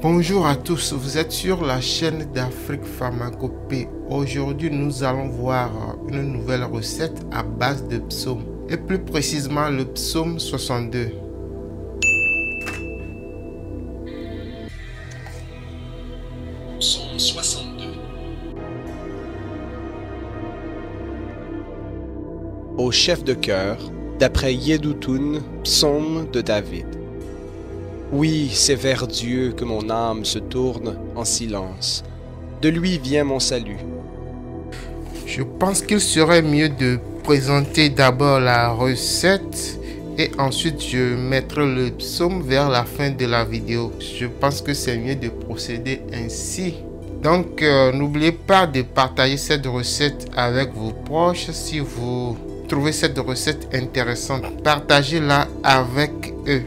Bonjour à tous, vous êtes sur la chaîne d'Afrique Pharmacopée. Aujourd'hui, nous allons voir une nouvelle recette à base de psaume, et plus précisément le psaume 62. Psaume 62. Au chef de chœur, d'après Yedutun, psaume de David. Oui, c'est vers Dieu que mon âme se tourne en silence. De lui vient mon salut. Je pense qu'il serait mieux de présenter d'abord la recette et ensuite je mettrai le psaume vers la fin de la vidéo. Je pense que c'est mieux de procéder ainsi. Donc n'oubliez pas de partager cette recette avec vos proches. Si vous trouvez cette recette intéressante, partagez-la avec eux.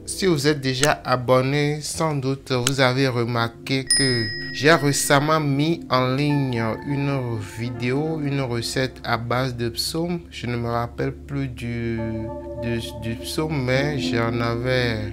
Si vous êtes déjà abonné, sans doute vous avez remarqué que j'ai récemment mis en ligne une vidéo, une recette à base de psaume. Je ne me rappelle plus du psaume, mais j'en avais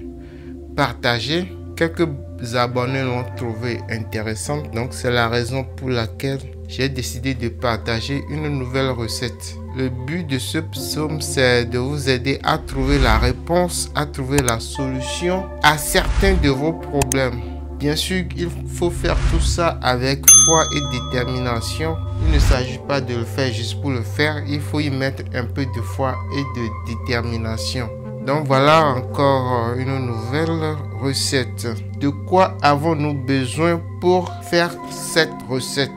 partagé. Quelques abonnés l'ont trouvé intéressante, donc c'est la raison pour laquelle j'ai décidé de partager une nouvelle recette. Le but de ce psaume, c'est de vous aider à trouver la réponse, à trouver la solution à certains de vos problèmes. Bien sûr, il faut faire tout ça avec foi et détermination. Il ne s'agit pas de le faire juste pour le faire. Il faut y mettre un peu de foi et de détermination. Donc voilà encore une nouvelle recette. De quoi avons-nous besoin pour faire cette recette?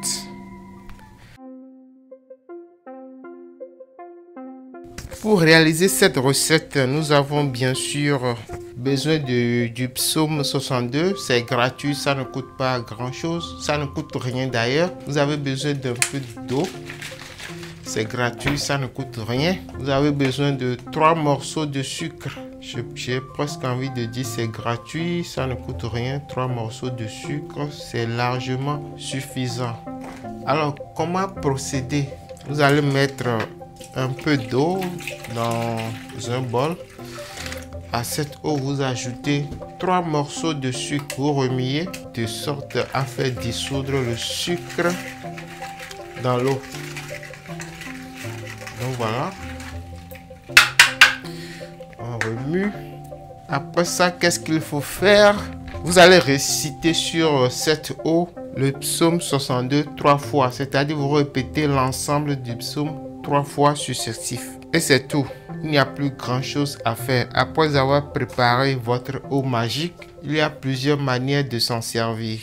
Pour réaliser cette recette, nous avons bien sûr besoin du psaume 62. C'est gratuit, ça ne coûte pas grand chose. Ça ne coûte rien d'ailleurs. Vous avez besoin d'un peu d'eau. C'est gratuit, ça ne coûte rien. Vous avez besoin de 3 morceaux de sucre. J'ai presque envie de dire c'est gratuit, ça ne coûte rien. 3 morceaux de sucre, c'est largement suffisant. Alors, comment procéder? Vous allez mettre un peu d'eau dans un bol. À cette eau, vous ajoutez 3 morceaux de sucre. Vous remuez de sorte à faire dissoudre le sucre dans l'eau. Donc voilà. On remue. Après ça, qu'est-ce qu'il faut faire? Vous allez réciter sur cette eau le psaume 62 3 fois. C'est-à-dire vous répétez l'ensemble du psaume 3 fois successifs. Et c'est tout. Il n'y a plus grand chose à faire. Après avoir préparé votre eau magique, il y a plusieurs manières de s'en servir.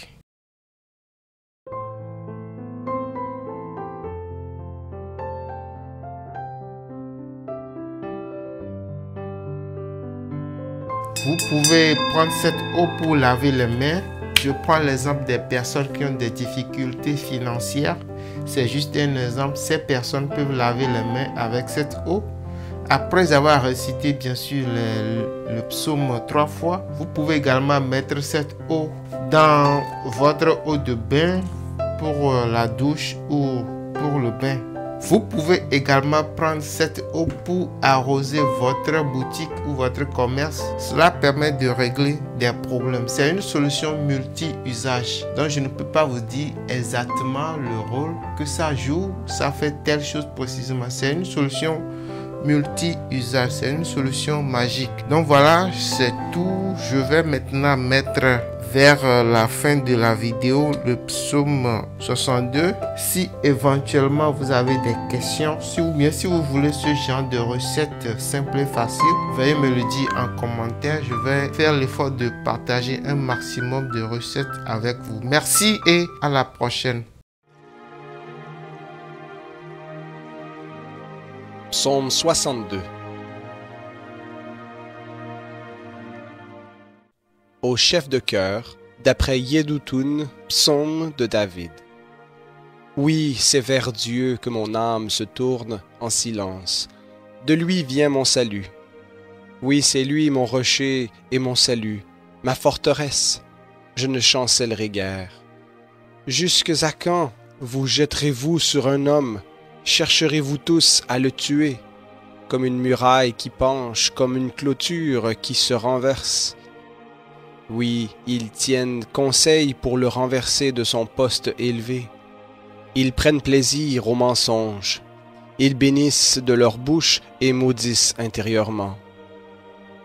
Vous pouvez prendre cette eau pour laver les mains. Je prends l'exemple des personnes qui ont des difficultés financières. C'est juste un exemple. Ces personnes peuvent laver les mains avec cette eau. Après avoir récité bien sûr le psaume 3 fois, vous pouvez également mettre cette eau dans votre eau de bain pour la douche ou pour le bain. Vous pouvez également prendre cette eau pour arroser votre boutique ou votre commerce. Cela permet de régler des problèmes. C'est une solution multi-usage. Donc je ne peux pas vous dire exactement le rôle que ça joue. Ça fait telle chose précisément. C'est une solution multi-usage. C'est une solution magique. Donc voilà, c'est tout. Je vais maintenant mettre vers la fin de la vidéo le psaume 62. Si éventuellement vous avez des questions, ou bien si vous voulez ce genre de recette simple et facile, veuillez me le dire en commentaire. Je vais faire l'effort de partager un maximum de recettes avec vous. Merci et à la prochaine. Psaume 62. Au chef de chœur, d'après Yedutun, psaume de David. Oui, c'est vers Dieu que mon âme se tourne en silence. De lui vient mon salut. Oui, c'est lui mon rocher et mon salut, ma forteresse. Je ne chancellerai guère. Jusque à quand vous jetterez-vous sur un homme? Chercherez-vous tous à le tuer? comme une muraille qui penche, comme une clôture qui se renverse. Oui, ils tiennent conseil pour le renverser de son poste élevé. Ils prennent plaisir au mensonge. Ils bénissent de leur bouche et maudissent intérieurement.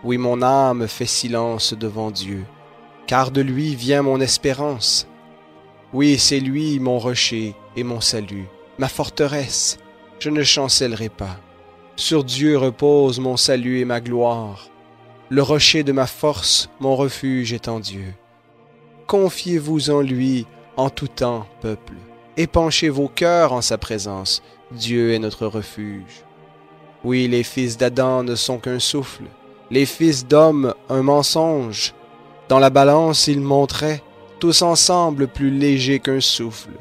Oui, mon âme fait silence devant Dieu, car de lui vient mon espérance. Oui, c'est lui mon rocher et mon salut, ma forteresse. Je ne chancellerai pas. Sur Dieu repose mon salut et ma gloire. Le rocher de ma force, mon refuge est en Dieu. Confiez-vous en lui en tout temps, peuple. Épanchez vos cœurs en sa présence. Dieu est notre refuge. Oui, les fils d'Adam ne sont qu'un souffle, les fils d'homme un mensonge. Dans la balance ils monteraient, tous ensemble plus légers qu'un souffle.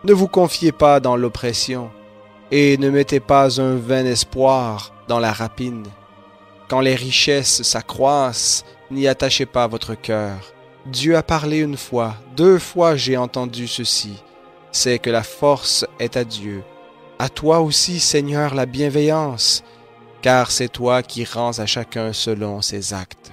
Ne vous confiez pas dans l'oppression, et ne mettez pas un vain espoir dans la rapine. Quand les richesses s'accroissent, n'y attachez pas votre cœur. Dieu a parlé une fois, 2 fois j'ai entendu ceci. C'est que la force est à Dieu. À toi aussi, Seigneur, la bienveillance, car c'est toi qui rends à chacun selon ses actes.